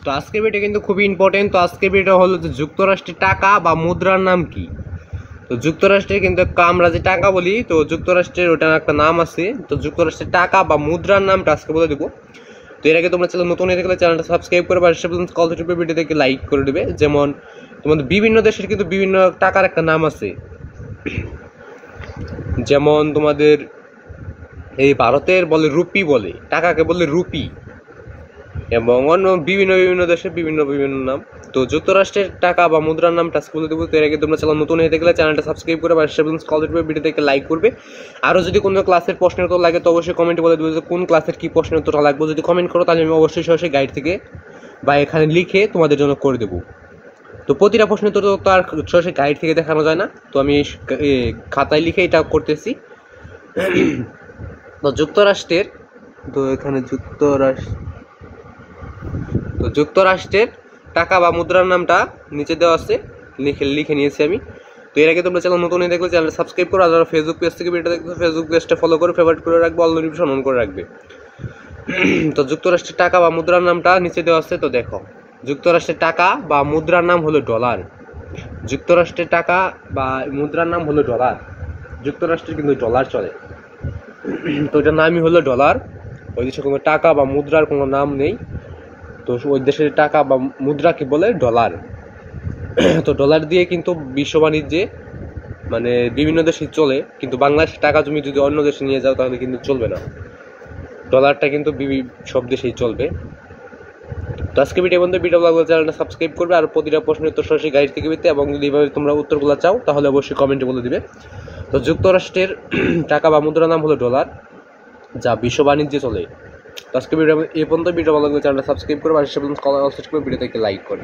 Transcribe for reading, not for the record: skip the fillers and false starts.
তো আজকের ভিডিও কিন্তু খুবই ইম্পর্টেন্ট। তো আজকের ভিডিও হলো যে যুক্তরাষ্ট্রের টাকা বা মুদ্রার নাম কি। তো যুক্তরাষ্ট্রের কিন্তু আমরা যে টাকা বলি, তো যুক্তরাষ্ট্রের ওটার একটা নাম আছে। তো যুক্তরাষ্ট্রের টাকা বা মুদ্রার নামটা আজকে বলে দেবো। তো এর আগে তোমরা চ্যানেল নতুন হয়ে থাকলে চ্যানেলটা সাবস্ক্রাইব করে পাশে কল টিপে ভিডিও থেকে লাইক করে দেবে। যেমন তোমাদের বিভিন্ন দেশের কিন্তু বিভিন্ন টাকার একটা নাম আছে। যেমন তোমাদের এই ভারতের বলে রুপি, বলে টাকাকে বলে রুপি, এবং অন্য বিভিন্ন দেশে বিভিন্ন নাম। তো যুক্তরাষ্ট্রের টাকা বা মুদ্রার নামটা বলে দেবো। তো এর আগে তোমরা চ্যানেল নতুন হয়ে থাকলে চ্যানেলটা সাবস্ক্রাইব করে পাশে কল টিপে ভিডিও থেকে লাইক করবে। আরও যদি কোনো ক্লাসের প্রশ্নের উত্তর লাগে তো অবশ্যই কমেন্টে বলে দেবো যে কোন ক্লাসের কী প্রশ্নের উত্তরটা লাগবে। যদি কমেন্ট করো তাহলে আমি অবশ্যই সরাসরি গাইড থেকে বা এখানে লিখে তোমাদের জন্য করে দেবো। তো প্রতিটা প্রশ্নের উত্তর তো আর সরাসরি গাইড থেকে দেখানো যায় না, তো আমি খাতায় লিখে এটা করতেছি। তো যুক্তরাষ্ট্রের, তো এখানে যুক্তরাষ্ট্রের টাকা বা মুদ্রার নামটা নিচে দেওয়া আছে, লিখে নিয়েছি আমি। তো এর আগে তোমরা চ্যানেল নতুন হয়ে দেখলে চ্যানেলটা সাবস্ক্রাইব করো। আর যারা ফেসবুক পেজ থেকে ভিডিও দেখছো ফেসবুক পেজটা ফলো করে ফেভারিট করে রাখবে, অল নোটিফিকেশন অন করে রাখবে। তো যুক্তরাষ্ট্রের টাকা বা মুদ্রার নামটা নিচে দেওয়া আছে। তো দেখো, যুক্তরাষ্ট্রের টাকা বা মুদ্রার নাম হলো ডলার। যুক্তরাষ্ট্রের টাকা বা মুদ্রার নাম হলো ডলার। যুক্তরাষ্ট্রে কিন্তু ডলার চলে, তো এটার নামই হলো ডলার। ওই দেশে কোনো টাকা বা মুদ্রার কোনো নাম নেই, তো ওই দেশের টাকা বা মুদ্রাকে বলে ডলার। তো ডলার দিয়ে কিন্তু বিশ্ব বাণিজ্যে মানে বিভিন্ন দেশে চলে, কিন্তু বাংলাদেশের টাকা তুমি যদি অন্য দেশে নিয়ে যাও তাহলে কিন্তু চলবে না। ডলারটা কিন্তু সব দেশেই চলবে। তো আজকে ভিডিও বন্ধু, ভিডিও লাগলে চ্যানেলটা সাবস্ক্রাইব করবে। আর প্রতিটা প্রশ্নের উত্তর সরাসরি গাইড থেকে পেতে, এবং যদি এইভাবে তোমরা উত্তরগুলো চাও তাহলে অবশ্যই কমেন্টে বলে দিবে। তো যুক্তরাষ্ট্রের টাকা বা মুদ্রার নাম হলো ডলার, যা বিশ্ব বাণিজ্যে চলে। তো আজকে ভিডিও এই পর্যন্ত। ভিডিও ভালো লাগলে চ্যানেলটা সাবস্ক্রাইব করে পাশে ভিডিও থেকে লাইক করে